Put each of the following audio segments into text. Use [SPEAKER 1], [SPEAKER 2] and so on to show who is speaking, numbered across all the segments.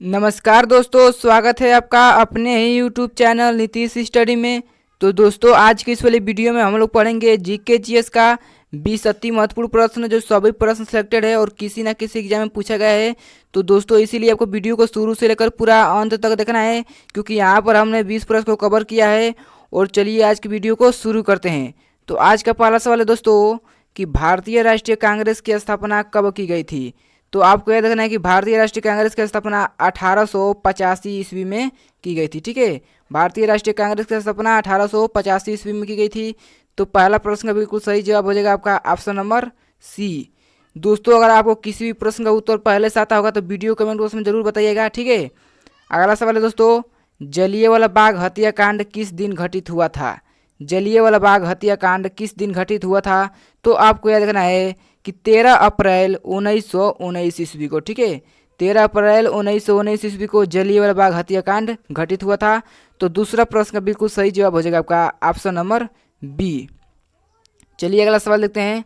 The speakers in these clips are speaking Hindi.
[SPEAKER 1] नमस्कार दोस्तों, स्वागत है आपका अपने ही यूट्यूब चैनल नीतीश स्टडी में। तो दोस्तों, आज की इस वाली वीडियो में हम लोग पढ़ेंगे जीके जीएस का 20 अति महत्वपूर्ण प्रश्न, जो सभी प्रश्न सिलेक्टेड है और किसी ना किसी एग्जाम में पूछा गया है। तो दोस्तों, इसीलिए आपको वीडियो को शुरू से लेकर पूरा अंत तक देखना है, क्योंकि यहाँ पर हमने 20 प्रश्न को कवर किया है। और चलिए आज की वीडियो को शुरू करते हैं। तो आज का पहला सवाल है दोस्तों कि भारतीय राष्ट्रीय कांग्रेस की स्थापना कब की गई थी। तो आपको यह देखना है कि भारतीय राष्ट्रीय कांग्रेस की स्थापना 1885 ईस्वी में की गई थी। ठीक है, भारतीय राष्ट्रीय कांग्रेस की स्थापना 1885 ईस्वी में की गई थी। तो पहला प्रश्न का बिल्कुल सही जवाब हो जाएगा आपका ऑप्शन नंबर सी। दोस्तों, अगर आपको किसी भी प्रश्न का उत्तर पहले से आता होगा तो वीडियो कमेंट बॉक्स में जरूर बताइएगा। ठीक है, अगला सवाल है दोस्तों, जलियांवाला बाग हत्याकांड किस दिन घटित हुआ था। जलियांवाला बाग हत्याकांड किस दिन घटित हुआ था। तो आपको यह देखना है कि 13 अप्रैल 1919 ईस्वी को। ठीक है, 13 अप्रैल 1919 ईस्वी को जलियांवाला बाग हत्याकांड घटित हुआ था। तो दूसरा प्रश्न का बिल्कुल सही जवाब हो जाएगा आपका ऑप्शन नंबर बी। चलिए अगला सवाल देखते हैं।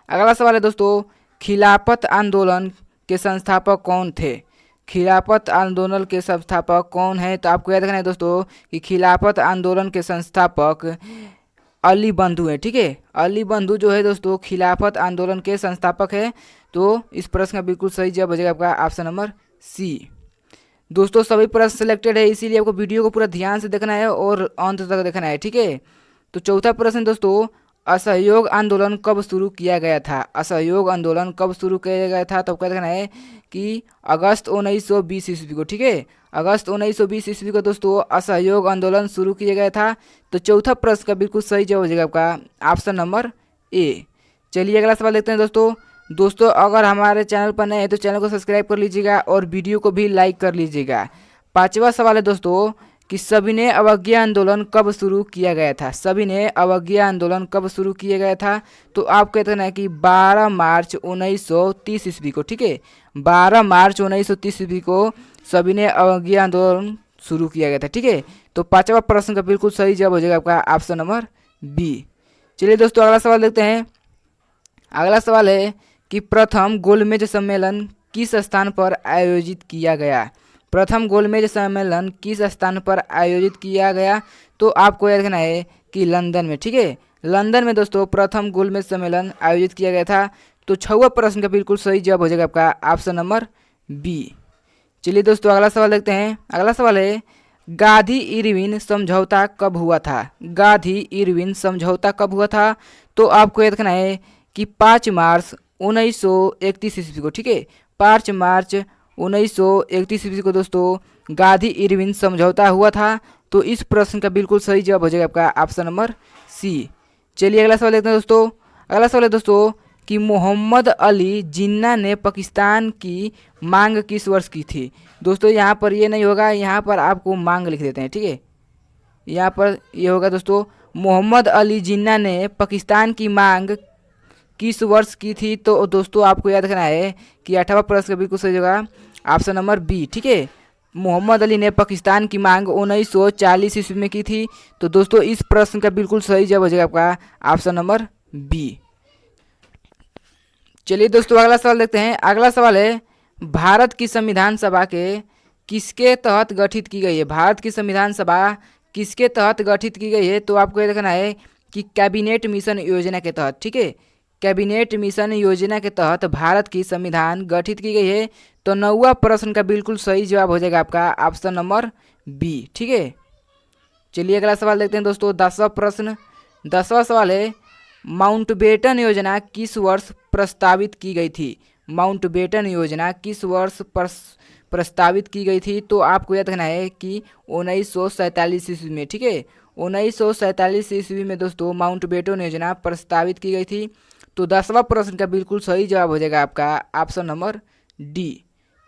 [SPEAKER 1] अगला सवाल है दोस्तों, खिलाफत आंदोलन के संस्थापक कौन थे। खिलाफत आंदोलन के संस्थापक कौन है। तो आपको याद रखना है दोस्तों कि खिलाफत आंदोलन के संस्थापक अली बंधु है। ठीक है, अली बंधु जो है दोस्तों खिलाफत आंदोलन के संस्थापक है। तो इस प्रश्न का बिल्कुल सही जवाब हो जाएगा आपका ऑप्शन नंबर सी। दोस्तों, सभी प्रश्न सिलेक्टेड है, इसीलिए आपको वीडियो को पूरा ध्यान से देखना है और अंत तक देखना है। ठीक है, तो चौथा प्रश्न दोस्तों, असहयोग आंदोलन कब शुरू किया गया था। असहयोग आंदोलन कब शुरू किया गया था। तो क्या देखना है कि अगस्त 1920 ईस्वी को। ठीक है, अगस्त 1920 ईस्वी को दोस्तों असहयोग आंदोलन शुरू किया गया था। तो चौथा प्रश्न का बिल्कुल सही जवाब हो जाएगा आपका ऑप्शन नंबर ए। चलिए अगला सवाल देखते हैं दोस्तों। दोस्तों, अगर हमारे चैनल पर नए हैं तो चैनल को सब्सक्राइब कर लीजिएगा और वीडियो को भी लाइक कर लीजिएगा। पांचवा सवाल है दोस्तों कि सविनय अवज्ञा आंदोलन कब शुरू किया गया था। सविनय अवज्ञा आंदोलन कब शुरू किया गया था। तो आप कहते हैं कि 12 मार्च 1930 ईस्वी को। ठीक है, 12 मार्च 1930 ईस्वी को सविनय अवज्ञा आंदोलन शुरू किया गया था। ठीक है, तो पांचवा प्रश्न का बिल्कुल सही जवाब हो जाएगा आपका ऑप्शन नंबर बी। चलिए दोस्तों, अगला सवाल देखते हैं। अगला सवाल है कि प्रथम गोलमेज सम्मेलन किस स्थान पर आयोजित किया गया। प्रथम गोलमेज सम्मेलन किस स्थान पर आयोजित किया गया। तो आपको याद रखना है कि लंदन में। ठीक है, लंदन में दोस्तों प्रथम गोलमेज सम्मेलन आयोजित किया गया था। तो छठवां प्रश्न का बिल्कुल सही जवाब हो जाएगा आपका ऑप्शन नंबर बी। चलिए दोस्तों, अगला सवाल देखते हैं। अगला सवाल है गांधी इरविन समझौता कब हुआ था। गांधी इरविन समझौता कब हुआ था। तो आपको याद रखना है कि 5 मार्च 1931 ईस्वी को। ठीक है, 5 मार्च 1931 ईस्वी को दोस्तों गांधी इरविन समझौता हुआ था। तो इस प्रश्न का बिल्कुल सही जवाब हो जाएगा आपका ऑप्शन नंबर सी। चलिए अगला सवाल देखते हैं दोस्तों। अगला सवाल है दोस्तों कि मोहम्मद अली जिन्ना ने पाकिस्तान की मांग किस वर्ष की थी। दोस्तों, यहाँ पर ये नहीं होगा, यहाँ पर आपको मांग लिख देते हैं। ठीक है, यहाँ पर ये होगा दोस्तों, मोहम्मद अली जिन्ना ने पाकिस्तान की मांग किस वर्ष की थी। तो दोस्तों आपको याद रखना है कि 8वां प्रश्न का बिल्कुल सही होगा ऑप्शन नंबर बी। ठीक है, मोहम्मद अली ने पाकिस्तान की मांग 1940 ईस्वी में की थी। तो दोस्तों इस प्रश्न का बिल्कुल सही जवाब हो जाएगा आपका ऑप्शन नंबर बी। चलिए दोस्तों, अगला सवाल देखते हैं। अगला सवाल है भारत की संविधान सभा के किसके तहत गठित की गई है। भारत की संविधान सभा किसके तहत गठित की गई है। तो आपको ये देखना है कि कैबिनेट मिशन योजना के तहत। ठीक है, कैबिनेट मिशन योजना के तहत भारत की संविधान गठित की गई है। तो 9वां प्रश्न का बिल्कुल सही जवाब हो जाएगा आपका ऑप्शन नंबर बी। ठीक है, चलिए अगला सवाल देखते हैं दोस्तों। 10वां प्रश्न। 10वां सवाल है माउंटबेटन योजना किस वर्ष प्रस्तावित की गई थी। माउंटबेटन योजना किस वर्ष प्रस्तावित की गई थी। तो आपको याद रखना है कि 1947 ईस्वी में। ठीक है, 1947 ईस्वी में दोस्तों माउंटबेटन योजना प्रस्तावित की गई थी। तो 10वां प्रश्न का बिल्कुल सही जवाब हो जाएगा आपका ऑप्शन नंबर डी।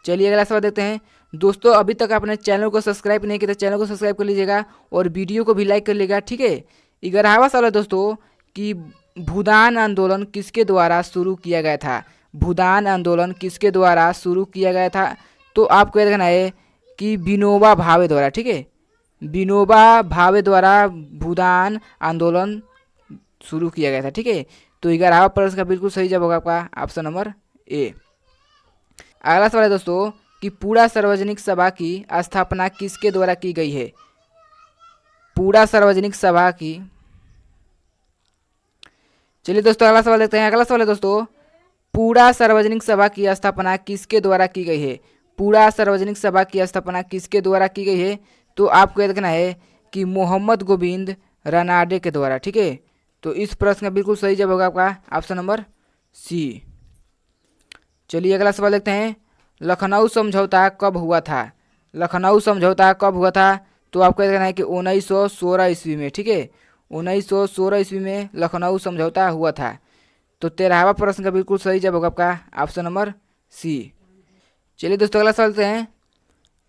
[SPEAKER 1] चलिए अगला सवाल देखते हैं। दोस्तों, अभी तक आपने चैनल को सब्सक्राइब नहीं किया तो चैनल को सब्सक्राइब कर लीजिएगा और वीडियो को भी लाइक कर लीजिएगा। ठीक है, 11वां सवाल है दोस्तों कि भूदान आंदोलन किसके द्वारा शुरू किया गया था। भूदान आंदोलन किसके द्वारा शुरू किया गया था। तो आपको याद रखना है कि विनोबा भावे द्वारा। ठीक है, विनोबा भावे द्वारा भूदान आंदोलन शुरू किया गया था। ठीक है, तो 11वां प्रश्न का बिल्कुल सही जवाब होगा आपका ऑप्शन नंबर ए। अगला सवाल है दोस्तों कि पूरा सार्वजनिक सभा की स्थापना किसके द्वारा की गई है। पूरा सार्वजनिक सभा की, चलिए दोस्तों अगला सवाल देखते हैं। अगला सवाल है दोस्तों, पूरा सार्वजनिक सभा की स्थापना किसके द्वारा की गई है। पूरा सार्वजनिक सभा की स्थापना किसके द्वारा की गई है, तो आपको याद रखना है कि मोहम्मद गोविंद रनाडे के द्वारा। ठीक है, तो इस प्रश्न का बिल्कुल सही जवाब होगा आपका ऑप्शन नंबर सी। चलिए अगला सवाल देखते हैं। लखनऊ समझौता कब हुआ था। लखनऊ समझौता कब हुआ था, तो आपको याद रखना है कि 1916 ईस्वी में। ठीक है, 1916 ईस्वी में लखनऊ समझौता हुआ था। तो 13वां प्रश्न का बिल्कुल सही जवाब होगा आपका ऑप्शन नंबर सी। चलिए दोस्तों अगला सवाल देखते हैं।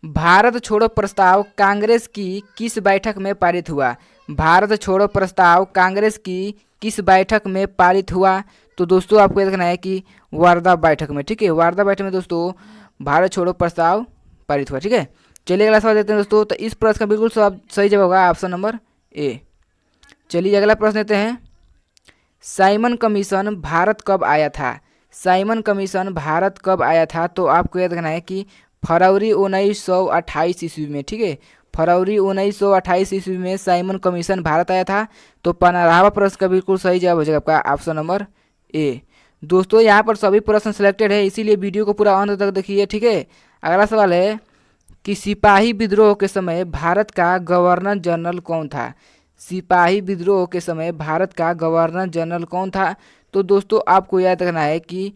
[SPEAKER 1] भारत छोड़ो प्रस्ताव कांग्रेस की किस बैठक में पारित हुआ। भारत छोड़ो प्रस्ताव कांग्रेस की किस बैठक में पारित हुआ, तो दोस्तों आपको याद रखना है कि वार्धा बैठक में। ठीक है, वार्धा बैठक में दोस्तों भारत छोड़ो प्रस्ताव पारित हुआ। ठीक है, चलिए अगला सवाल देते हैं दोस्तों। तो इस प्रश्न का बिल्कुल सही जवाब होगा ऑप्शन नंबर ए। चलिए अगला प्रश्न देते हैं। साइमन कमीशन भारत कब आया था। साइमन कमीशन भारत कब आया था, तो आपको याद रखना है कि फरवरी 1928 ईस्वी में। ठीक है, फरवरी 1928 ईस्वी में साइमन कमीशन भारत आया था। तो 15वां प्रश्न का बिल्कुल सही जवाब हो जाएगा आपका ऑप्शन नंबर ए। दोस्तों यहाँ पर सभी प्रश्न सिलेक्टेड है, इसीलिए वीडियो को पूरा अंत तक देखिए। ठीक है, अगला सवाल है कि सिपाही विद्रोह के समय भारत का गवर्नर जनरल कौन था। सिपाही विद्रोह के समय भारत का गवर्नर जनरल कौन था, तो दोस्तों आपको याद रखना है कि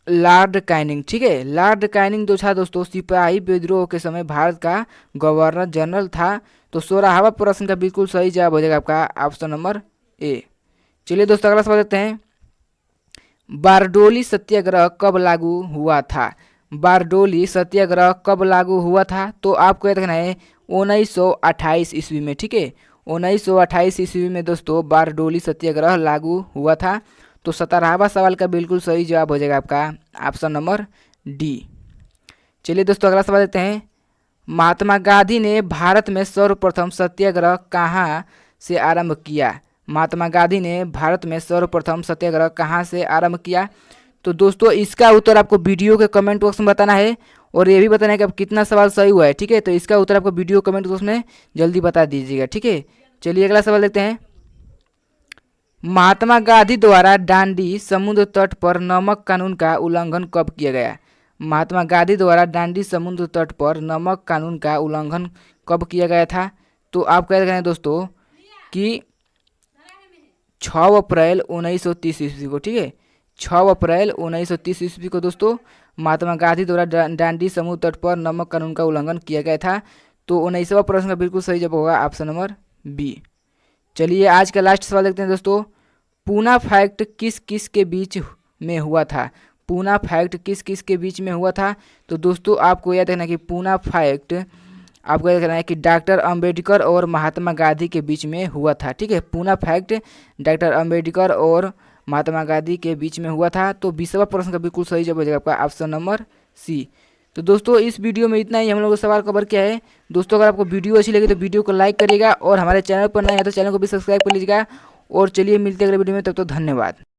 [SPEAKER 1] लॉर्ड कैनिंग। ठीक है, लॉर्ड कैनिंग जो था दोस्तों सिपाही विद्रोह के समय भारत का गवर्नर जनरल था। तो 16वां प्रश्न का बिल्कुल सही जवाब हो जाएगा आपका ऑप्शन नंबर ए। चलिए दोस्तों अगला सवाल देखते हैं। बारडोली सत्याग्रह कब लागू हुआ था। बारडोली सत्याग्रह कब लागू हुआ था, तो आपको याद रखना है 1928 ईस्वी में। ठीक है, 1928 ईस्वी में दोस्तों बारडोली सत्याग्रह लागू हुआ था। तो 17वां सवाल का बिल्कुल सही जवाब हो जाएगा आपका ऑप्शन नंबर डी। चलिए दोस्तों अगला सवाल देते हैं। महात्मा गांधी ने भारत में सर्वप्रथम सत्याग्रह कहाँ से आरंभ किया। महात्मा गांधी ने भारत में सर्वप्रथम सत्याग्रह कहाँ से आरंभ किया, तो दोस्तों इसका उत्तर आपको वीडियो के कमेंट बॉक्स में बताना है और ये भी बताना है कि अब कितना सवाल सही हुआ है। ठीक है, तो इसका उत्तर आपको वीडियो कमेंट बॉक्स में जल्दी बता दीजिएगा। ठीक है, चलिए अगला सवाल देखते हैं। महात्मा गांधी द्वारा दांडी समुद्र तट पर नमक कानून का उल्लंघन कब किया गया। महात्मा गांधी द्वारा दांडी समुद्र तट पर नमक कानून का उल्लंघन कब किया गया था, तो आप कह रहे हैं दोस्तों कि 6 अप्रैल 1930 ईस्वी को। ठीक है, 6 अप्रैल 1930 ईस्वी को दोस्तों महात्मा गांधी द्वारा दांडी समुद्र तट पर नमक कानून का उल्लंघन किया गया था। तो 19वां प्रश्न का बिल्कुल सही जवाब होगा ऑप्शन नंबर बी। चलिए आज का लास्ट सवाल देखते हैं दोस्तों। पूना फैक्ट किस किस के बीच में हुआ था। पूना फैक्ट किस किस के बीच में हुआ था, तो दोस्तों आपको याद रखना है कि पूना फैक्ट आपको याद रखना है कि डॉक्टर अंबेडकर और महात्मा गांधी के बीच में हुआ था। ठीक है, पूना फैक्ट डॉक्टर अंबेडकर और महात्मा गांधी के बीच में हुआ था। तो 20वां प्रश्न का बिल्कुल सही जवाब हो जाएगा आपका ऑप्शन नंबर सी। तो दोस्तों इस वीडियो में इतना ही हम लोग सवाल कवर किया है। दोस्तों अगर आपको वीडियो अच्छी लगी तो वीडियो को लाइक करिएगा और हमारे चैनल पर नए हैं तो चैनल को भी सब्सक्राइब कर लीजिएगा। और चलिए मिलते हैं अगले वीडियो में, तब तक धन्यवाद।